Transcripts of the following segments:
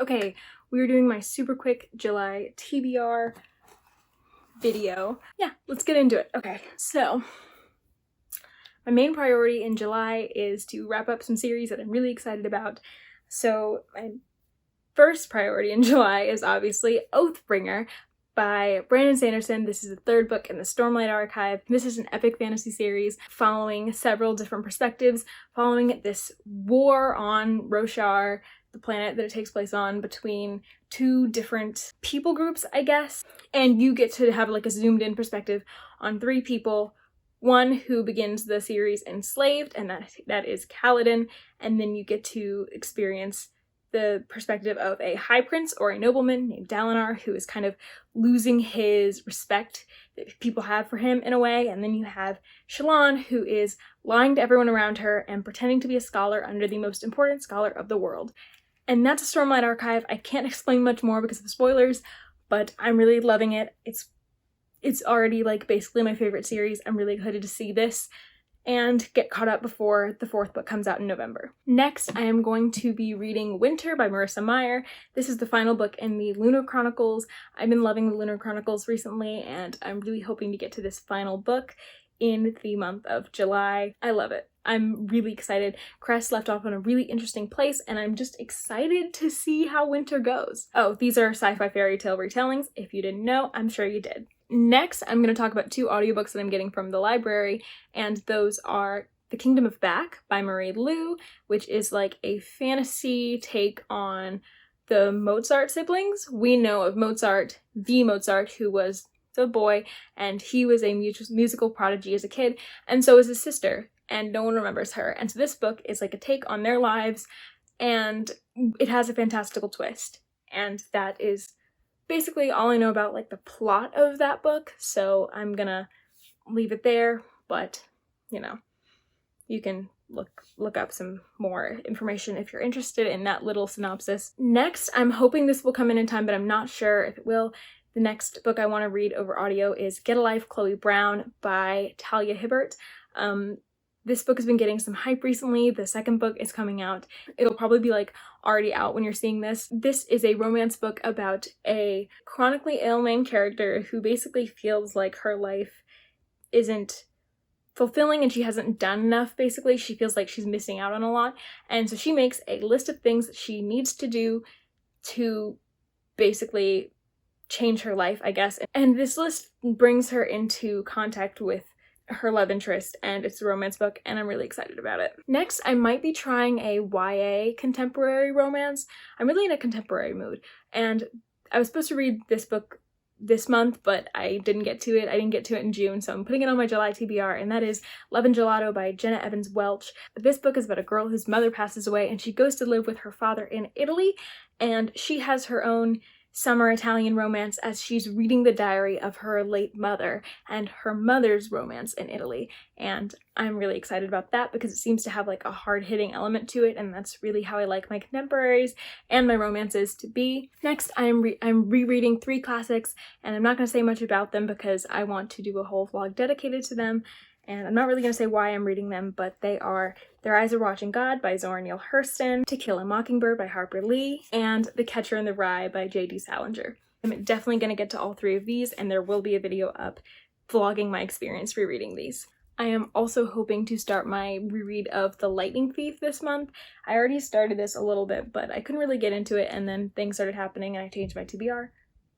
Okay, we're doing my super quick July TBR video. Yeah, let's get into it. Okay, so my main priority in July is to wrap up some series that I'm really excited about. So my first priority in July is obviously Oathbringer by Brandon Sanderson. This is the third book in the Stormlight Archive. This is an epic fantasy series following several different perspectives, following this war on Roshar, the planet that it takes place on, between two different people groups, I guess. And you get to have like a zoomed in perspective on three people. One who begins the series enslaved, and that is Kaladin, and then you get to experience the perspective of a high prince or a nobleman named Dalinar, who is kind of losing his respect that people have for him in a way. And then you have Shallan, who is lying to everyone around her and pretending to be a scholar under the most important scholar of the world. And that's a Stormlight Archive. I can't explain much more because of spoilers, but I'm really loving it. It's already like basically my favorite series. I'm really excited to see this and get caught up before the fourth book comes out in November. Next, I am going to be reading Winter by Marissa Meyer. This is the final book in the Lunar Chronicles. I've been loving the Lunar Chronicles recently, and I'm really hoping to get to this final book in the month of July. I love it. I'm really excited. Cress left off on a really interesting place, and I'm just excited to see how Winter goes. Oh, these are sci-fi fairy tale retellings. If you didn't know, I'm sure you did. Next, I'm going to talk about two audiobooks that I'm getting from the library, and those are The Kingdom of Back by Marie Lu, which is like a fantasy take on the Mozart siblings. We know of Mozart, the Mozart, who was the boy, and he was a musical prodigy as a kid, and so is his sister, and no one remembers her. And so this book is like a take on their lives, and it has a fantastical twist, and that is basically all I know about like the plot of that book, so I'm gonna leave it there, but you know, you can look up some more information if you're interested in that little synopsis. Next, I'm hoping this will come in time, but I'm not sure if it will. The next book I want to read over audio is Get a Life, Chloe Brown by Talia Hibbert. This book has been getting some hype recently. The second book is coming out. It'll probably be like already out when you're seeing this. This is a romance book about a chronically ill main character who basically feels like her life isn't fulfilling and she hasn't done enough, basically. She feels like she's missing out on a lot. And so she makes a list of things that she needs to do to basically change her life, I guess. And this list brings her into contact with her love interest, and it's a romance book, and I'm really excited about it. Next, I might be trying a YA contemporary romance. I'm really in a contemporary mood, and I was supposed to read this book this month, but I didn't get to it. I didn't get to it in June, so I'm putting it on my July TBR, and that is Love and Gelato by Jenna Evans Welch. This book is about a girl whose mother passes away, and she goes to live with her father in Italy, and she has her own summer Italian romance as she's reading the diary of her late mother and her mother's romance in Italy. And I'm really excited about that because it seems to have like a hard-hitting element to it, and that's really how I like my contemporaries and my romances to be. Next, I'm rereading three classics, and I'm not going to say much about them because I want to do a whole vlog dedicated to them. And I'm not really going to say why I'm reading them, but they are Their Eyes Are Watching God by Zora Neale Hurston, To Kill a Mockingbird by Harper Lee, and The Catcher in the Rye by J.D. Salinger. I'm definitely going to get to all three of these, and there will be a video up vlogging my experience rereading these. I am also hoping to start my reread of The Lightning Thief this month. I already started this a little bit, but I couldn't really get into it, and then things started happening and I changed my TBR.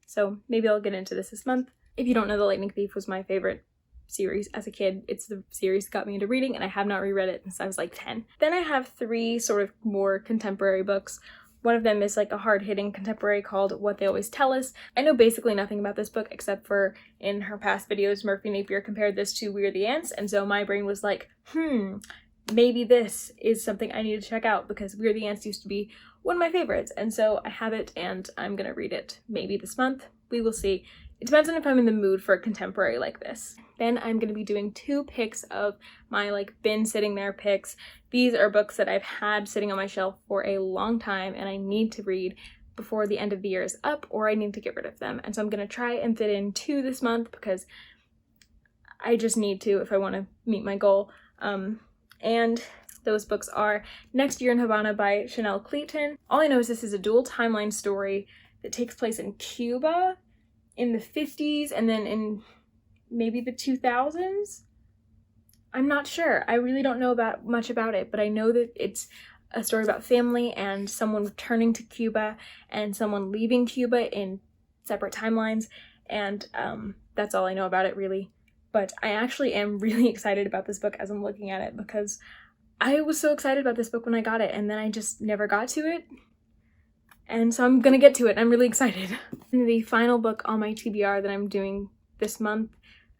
So maybe I'll get into this month. If you don't know, The Lightning Thief was my favorite series as a kid. It's the series that got me into reading, and I have not reread it since I was like 10. Then I have three sort of more contemporary books. One of them is like a hard-hitting contemporary called What They Always Tell Us. I know basically nothing about this book except for in her past videos, Murphy Napier compared this to We Are the Ants, and so my brain was like, maybe this is something I need to check out because We Are the Ants used to be one of my favorites, and so I have it and I'm gonna read it maybe this month. We will see. It depends on if I'm in the mood for a contemporary like this. Then I'm going to be doing two picks of my like been sitting there picks. These are books that I've had sitting on my shelf for a long time and I need to read before the end of the year is up, or I need to get rid of them. And so I'm going to try and fit in two this month because I just need to if I want to meet my goal. And Those books are Next Year in Havana by Chanel Clayton. All I know is this is a dual timeline story that takes place in Cuba in the 50s and then in maybe the 2000s. I'm not sure. I really don't know much about it, but I know that it's a story about family and someone returning to Cuba and someone leaving Cuba in separate timelines, and that's all I know about it, really. But I actually am really excited about this book as I'm looking at it, because I was so excited about this book when I got it, and then I just never got to it. And so I'm gonna get to it. I'm really excited. And the final book on my TBR that I'm doing this month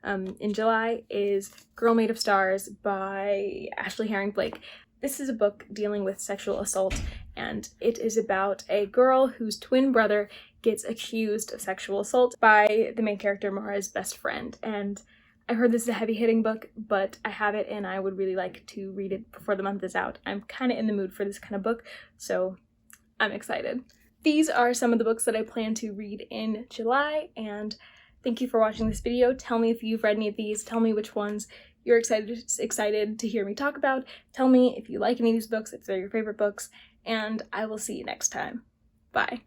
in July is Girl Made of Stars by Ashley Herring Blake. This is a book dealing with sexual assault, and it is about a girl whose twin brother gets accused of sexual assault by the main character, Mara's best friend. And I heard this is a heavy-hitting book, but I have it and I would really like to read it before the month is out. I'm kind of in the mood for this kind of book, so I'm excited. These are some of the books that I plan to read in July, and thank you for watching this video. Tell me if you've read any of these. Tell me which ones you're excited to hear me talk about. Tell me if you like any of these books, if they're your favorite books, and I will see you next time. Bye.